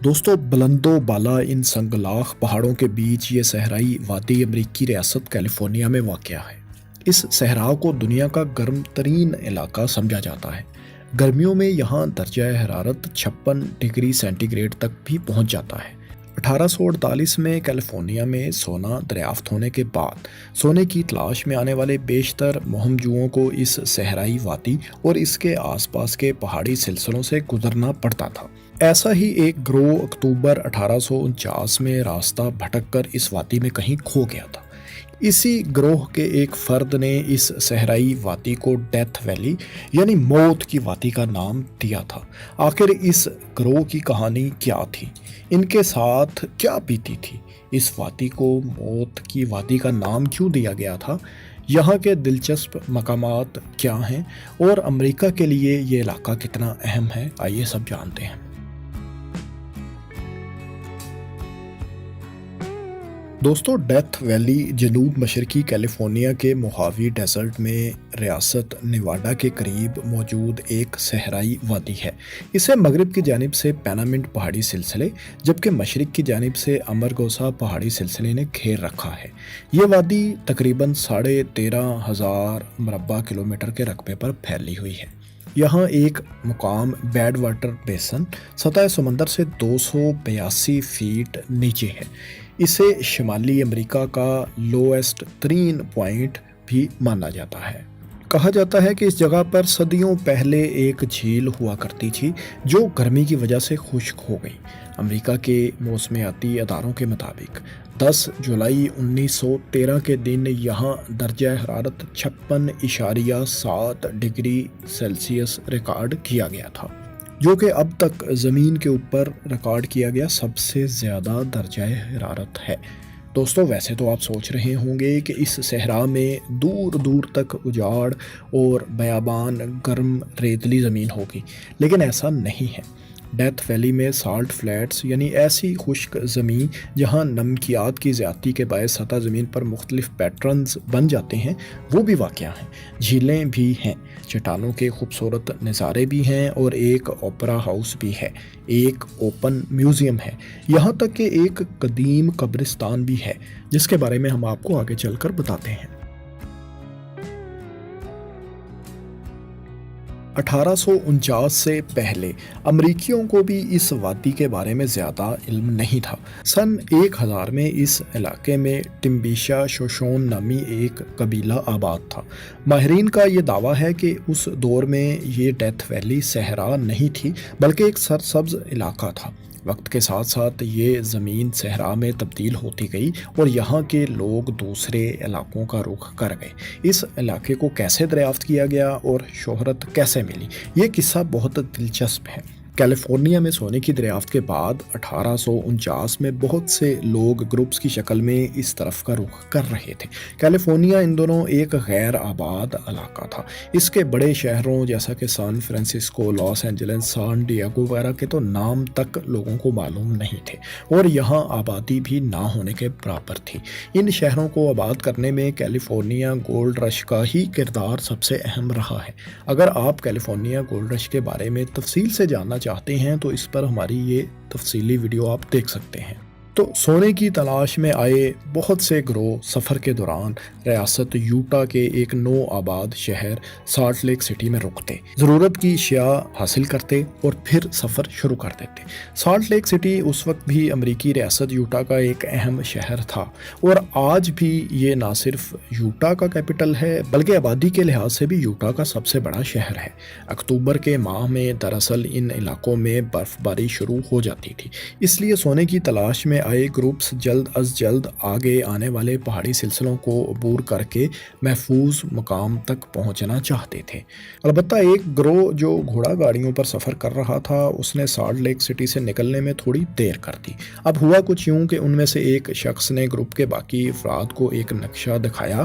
دوستو بلند و بالا ان سنگلاخ پہاڑوں کے بیچ یہ صحرائی وادی امریکی ریاست کیلیفورنیا میں واقع ہے۔ اس صحرا کو دنیا کا گرم ترین علاقہ سمجھا جاتا ہے۔ گرمیوں میں یہاں درجہ حرارت 56 ڈگری سینٹی گریڈ تک بھی پہنچ جاتا ہے۔ 1848 میں کیلیفورنیا میں سونا دریافت ہونے کے بعد سونے کی تلاش میں آنے والے بیشتر مہم جوؤں کو اس صحرائی وادی اور اس کے آس پاس کے پہاڑی سلسلوں سے گزرنا پڑتا تھا۔ ایسا ہی ایک گروہ اکتوبر 1849 میں راستہ بھٹک کر اس وادی میں کہیں کھو گیا تھا۔ اسی گروہ کے ایک فرد نے اس صحرائی وادی کو ڈیتھ ویلی یعنی موت کی وادی کا نام دیا تھا۔ آخر اس گروہ کی کہانی کیا تھی؟ ان کے ساتھ کیا بیتی تھی؟ اس وادی کو موت کی وادی کا نام کیوں دیا گیا تھا؟ یہاں کے دلچسپ مقامات کیا ہیں اور امریکہ کے لیے یہ علاقہ کتنا اہم ہے؟ آئیے سب جانتے ہیں۔ دوستو ڈیتھ ویلی جنوب مشرقی کیلیفورنیا کے موہاوی ڈیزرٹ میں ریاست نیواڈا کے قریب موجود ایک صحرائی وادی ہے۔ اسے مغرب کی جانب سے پینامنٹ پہاڑی سلسلے جبکہ مشرق کی جانب سے امرگوسا پہاڑی سلسلے نے گھیر رکھا ہے۔ یہ وادی تقریباً 13,500 مربع کلومیٹر کے رقبے پر پھیلی ہوئی ہے۔ یہاں ایک مقام بیڈ واٹر بیسن سطح سمندر سے 282 فیٹ نیچے ہے۔ اسے شمالی امریکہ کا لوئسٹ ترین پوائنٹ بھی مانا جاتا ہے۔ کہا جاتا ہے کہ اس جگہ پر صدیوں پہلے ایک جھیل ہوا کرتی تھی جو گرمی کی وجہ سے خشک ہو گئی۔ امریکہ کے موسمیاتی اداروں کے مطابق 10 جولائی 1913 کے دن یہاں درجہ حرارت 56.7 ڈگری سیلسیس ریکارڈ کیا گیا تھا، جو کہ اب تک زمین کے اوپر ریکارڈ کیا گیا سب سے زیادہ درجہ حرارت ہے۔ دوستو ویسے تو آپ سوچ رہے ہوں گے کہ اس صحرا میں دور دور تک اجاڑ اور بیابان گرم ریتلی زمین ہوگی، لیکن ایسا نہیں ہے۔ ڈیتھ ویلی میں سالٹ فلیٹس یعنی ایسی خشک زمین جہاں نمکیات کی زیادتی کے باعث سطح زمین پر مختلف پیٹرنز بن جاتے ہیں وہ بھی واقع ہیں۔ جھیلیں بھی ہیں، چٹانوں کے خوبصورت نظارے بھی ہیں اور ایک اوپرا ہاؤس بھی ہے، ایک اوپن میوزیم ہے، یہاں تک کہ ایک قدیم قبرستان بھی ہے جس کے بارے میں ہم آپ کو آگے چل کر بتاتے ہیں۔ 1849 سے پہلے امریکیوں کو بھی اس وادی کے بارے میں زیادہ علم نہیں تھا۔ سن 1000 میں اس علاقے میں ٹمبیشا شوشون نامی ایک قبیلہ آباد تھا۔ ماہرین کا یہ دعویٰ ہے کہ اس دور میں یہ ڈیتھ ویلی صحرا نہیں تھی بلکہ ایک سرسبز علاقہ تھا۔ وقت کے ساتھ ساتھ یہ زمین صحرا میں تبدیل ہوتی گئی اور یہاں کے لوگ دوسرے علاقوں کا رخ کر گئے۔ اس علاقے کو کیسے دریافت کیا گیا اور شہرت کیسے ملی، یہ قصہ بہت دلچسپ ہے۔ کیلیفورنیا میں سونے کی دریافت کے بعد 1849 میں بہت سے لوگ گروپس کی شکل میں اس طرف کا رخ کر رہے تھے۔ کیلیفورنیا ان دونوں ایک غیر آباد علاقہ تھا۔ اس کے بڑے شہروں جیسا کہ San Francisco, Los Angeles, San Diego وغیرہ کے تو نام تک لوگوں کو معلوم نہیں تھے اور یہاں آبادی بھی نہ ہونے کے برابر تھی۔ ان شہروں کو آباد کرنے میں کیلیفورنیا گولڈ رش کا ہی کردار سب سے اہم رہا ہے۔ اگر آپ کیلیفورنیا گولڈ رش کے بارے میں تفصیل سے جاننا چاہتے ہیں تو اس پر ہماری یہ تفصیلی ویڈیو آپ دیکھ سکتے ہیں۔ تو سونے کی تلاش میں آئے بہت سے گروہ سفر کے دوران ریاست یوٹا کے ایک نو آباد شہر سالٹ لیک سٹی میں رکتے، ضرورت کی اشیاء حاصل کرتے اور پھر سفر شروع کر دیتے۔ سالٹ لیک سٹی اس وقت بھی امریکی ریاست یوٹا کا ایک اہم شہر تھا اور آج بھی یہ نہ صرف یوٹا کا کیپٹل ہے بلکہ آبادی کے لحاظ سے بھی یوٹا کا سب سے بڑا شہر ہے۔ اکتوبر کے ماہ میں دراصل ان علاقوں میں برف باری شروع ہو جاتی تھی، اس لیے سونے کی تلاش میں آئے گروپس جلد از جلد آگے آنے والے پہاڑی سلسلوں کو عبور کر کے محفوظ مقام تک پہنچنا چاہتے تھے۔ البتہ ایک گروہ جو گھوڑا گاڑیوں پر سفر کر رہا تھا اس نے سالٹ لیک سٹی سے نکلنے میں تھوڑی دیر کر دی۔ اب ہوا کچھ یوں کہ ان میں سے ایک شخص نے گروپ کے باقی افراد کو ایک نقشہ دکھایا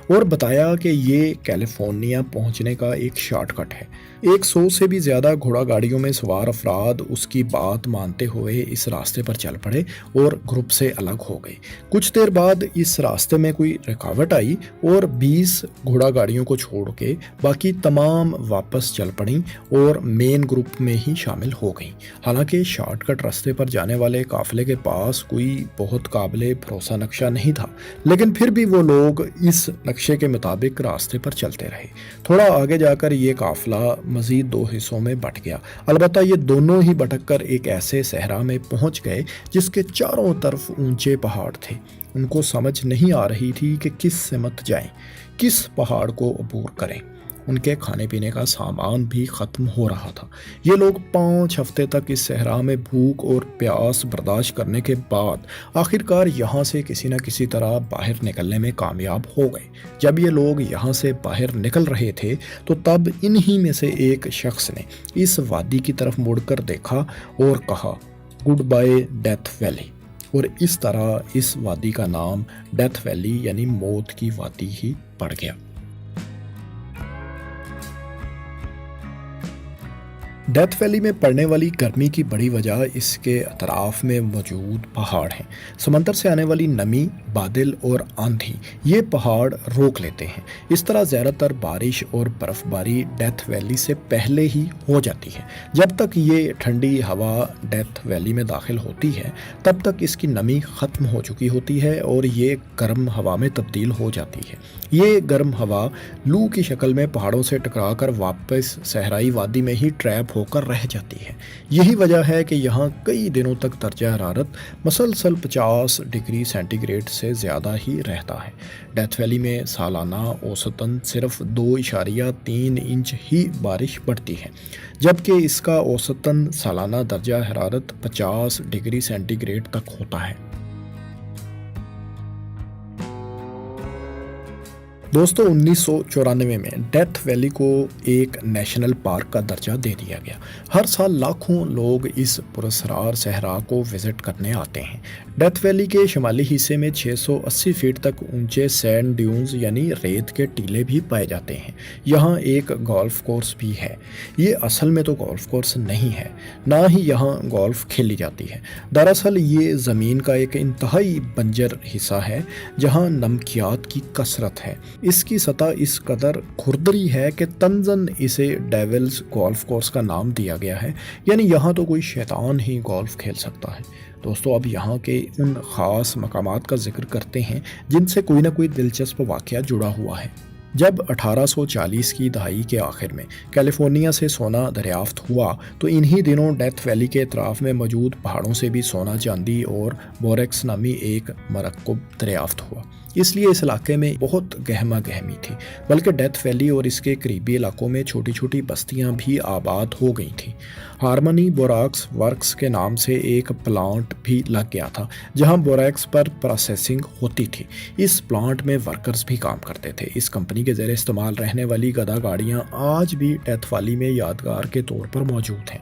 اور بتایا کہ یہ کیلیفورنیا پہنچنے کا ایک شارٹ کٹ ہے۔ 100 سے بھی زیادہ گھوڑا گاڑیوں میں سوار افراد اس کی بات مانتے ہوئے اس راستے پر چل پڑے اور اور گروپ سے الگ ہو گئی۔ کچھ دیر بعد اس راستے میں کوئی رکاوٹ آئی اور 20 گھوڑا گاڑیوں کو چھوڑ کے باقی تمام واپس چل پڑیں اور مین گروپ میں ہی شامل ہو گئیں۔ حالانکہ شارٹ کٹ راستے پر جانے والے قافلے کے پاس کوئی بہت قابل بھروسہ نقشہ نہیں تھا، لیکن پھر بھی وہ لوگ اس نقشے کے مطابق راستے پر چلتے رہے۔ تھوڑا آگے جا کر یہ قافلہ مزید 2 حصوں میں بٹ گیا، البتہ یہ دونوں ہی بھٹک کر ایک ایسے صحرا میں پہنچ گئے جس کے چاروں طرف اونچے پہاڑ تھے۔ ان کو سمجھ نہیں آ رہی تھی کہ کس سمت جائیں، کس پہاڑ کو عبور کریں۔ ان کے کھانے پینے کا سامان بھی ختم ہو رہا تھا۔ یہ لوگ 5 ہفتے تک اس صحرا میں بھوک اور پیاس برداشت کرنے کے بعد آخرکار یہاں سے کسی نہ کسی طرح باہر نکلنے میں کامیاب ہو گئے۔ جب یہ لوگ یہاں سے باہر نکل رہے تھے تو تب انہی میں سے ایک شخص نے اس وادی کی طرف مڑ کر دیکھا اور کہا، گڈ بائے ڈیتھ ویلی۔ اور اس طرح اس وادی کا نام ڈیتھ ویلی یعنی موت کی وادی ہی پڑ گیا۔ ڈیتھ ویلی میں پڑنے والی گرمی کی بڑی وجہ اس کے اطراف میں موجود پہاڑ ہیں۔ سمندر سے آنے والی نمی، بادل اور آندھی یہ پہاڑ روک لیتے ہیں۔ اس طرح زیادہ تر بارش اور برف باری ڈیتھ ویلی سے پہلے ہی ہو جاتی ہے۔ جب تک یہ ٹھنڈی ہوا ڈیتھ ویلی میں داخل ہوتی ہے تب تک اس کی نمی ختم ہو چکی ہوتی ہے اور یہ گرم ہوا میں تبدیل ہو جاتی ہے۔ یہ گرم ہوا لو کی شکل میں پہاڑوں سے ٹکرا کر واپس صحرائی وادی میں ہی ٹریپ ہو کر رہ جاتی ہے۔ یہی وجہ ہے کہ یہاں کئی دنوں تک درجہ حرارت مسلسل 50 ڈگری سینٹی گریڈ سے زیادہ ہی رہتا ہے۔ ڈیتھ ویلی میں سالانہ اوسطاً صرف 2.3 انچ ہی بارش پڑتی ہے، جبکہ اس کا اوسطاً سالانہ درجہ حرارت 50 ڈگری سینٹی گریڈ تک ہوتا ہے۔ دوستو 1994 میں ڈیتھ ویلی کو ایک نیشنل پارک کا درجہ دے دیا گیا۔ ہر سال لاکھوں لوگ اس پراسرار صحرا کو وزٹ کرنے آتے ہیں۔ ڈیتھ ویلی کے شمالی حصے میں 680 فٹ تک اونچے سینڈ ڈیونز یعنی ریت کے ٹیلے بھی پائے جاتے ہیں۔ یہاں ایک گولف کورس بھی ہے۔ یہ اصل میں تو گولف کورس نہیں ہے، نہ ہی یہاں گولف کھیلی جاتی ہے۔ دراصل یہ زمین کا ایک انتہائی بنجر حصہ ہے جہاں نمکیات کی کثرت ہے۔ اس کی سطح اس قدر کھردری ہے کہ طنزاً اسے ڈیولز گولف کورس کا نام دیا گیا ہے، یعنی یہاں تو کوئی شیطان ہی گولف کھیل سکتا ہے۔ دوستو اب یہاں کے ان خاص مقامات کا ذکر کرتے ہیں جن سے کوئی نہ کوئی دلچسپ واقعہ جڑا ہوا ہے۔ جب 1840 کی دہائی کے آخر میں کیلیفورنیا سے سونا دریافت ہوا تو انہی دنوں ڈیتھ ویلی کے اطراف میں موجود پہاڑوں سے بھی سونا، چاندی اور بوریکس نامی ایک مرکب دریافت ہوا۔ اس لیے اس علاقے میں بہت گہما گہمی تھی، بلکہ ڈیتھ ویلی اور اس کے قریبی علاقوں میں چھوٹی چھوٹی بستیاں بھی آباد ہو گئی تھیں۔ ہارمنی بوراکس ورکس کے نام سے ایک پلانٹ بھی لگ گیا تھا جہاں بوریکس پر پروسیسنگ ہوتی تھی۔ اس پلانٹ میں ورکرز بھی کام کرتے تھے۔ اس کمپنی کے زیر استعمال رہنے والی گدا گاڑیاں آج بھی ڈیتھ ویلی میں یادگار کے طور پر موجود ہیں۔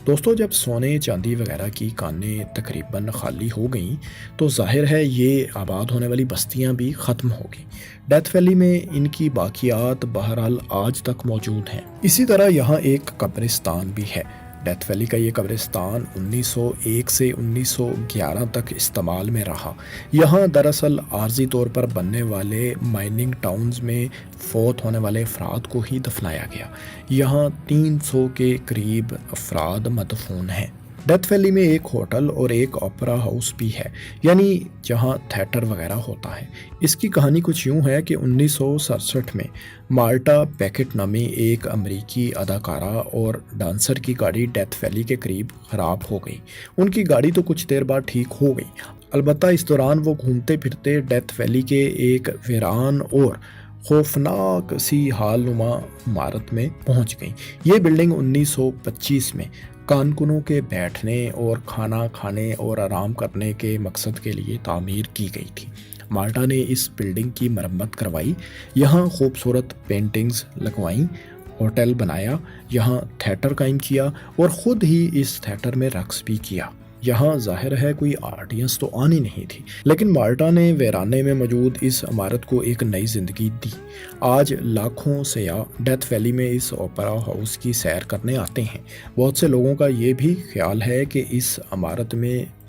دوستو جب سونے، چاندی وغیرہ کی کانیں تقریباً خالی ہو گئیں تو ظاہر ہے یہ آباد ہونے والی بستیاں بھی ختم ہو گئیں۔ ڈیتھ ویلی میں ان کی باقیات بہرحال آج تک موجود ہیں۔ اسی طرح یہاں ایک قبرستان بھی ہے۔ ڈیتھ ویلی کا یہ قبرستان 1901 سے 1911 تک استعمال میں رہا۔ یہاں دراصل عارضی طور پر بننے والے مائننگ ٹاؤنز میں فوت ہونے والے افراد کو ہی دفنایا گیا۔ یہاں 300 کے قریب افراد مدفون ہیں۔ ڈیتھ ویلی میں ایک ہوٹل اور ایک اوپرا ہاؤس بھی ہے، یعنی جہاں تھیٹر وغیرہ ہوتا ہے۔ اس کی کہانی کچھ یوں ہے کہ 1967 میں مارٹا پیکٹ نامی ایک امریکی اداکارہ اور ڈانسر کی گاڑی ڈیتھ ویلی کے قریب خراب ہو گئی۔ ان کی گاڑی تو کچھ دیر بعد ٹھیک ہو گئی، البتہ اس دوران وہ گھومتے پھرتے ڈیتھ ویلی کے ایک ویران اور خوفناک سی حال نما عمارت میں پہنچ گئیں۔ یہ بلڈنگ 1925 میں کارکنوں کے بیٹھنے اور کھانا کھانے اور آرام کرنے کے مقصد کے لیے تعمیر کی گئی تھی۔ مالٹا نے اس بلڈنگ کی مرمت کروائی، یہاں خوبصورت پینٹنگز لگوائیں، ہوٹل بنایا، یہاں تھیٹر قائم کیا اور خود ہی اس تھیٹر میں رقص بھی کیا۔ یہاں ظاہر ہے کوئی آڈینس تو آنی نہیں تھی، لیکن مالٹا نے ویرانے میں موجود اس عمارت کو ایک نئی زندگی دی۔ آج لاکھوں سیاح ڈیتھ ویلی میں اس اوپرا ہاؤس کی سیر کرنے آتے ہیں۔ بہت سے لوگوں کا یہ بھی خیال ہے کہ اس عمارت میں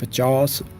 50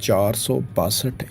462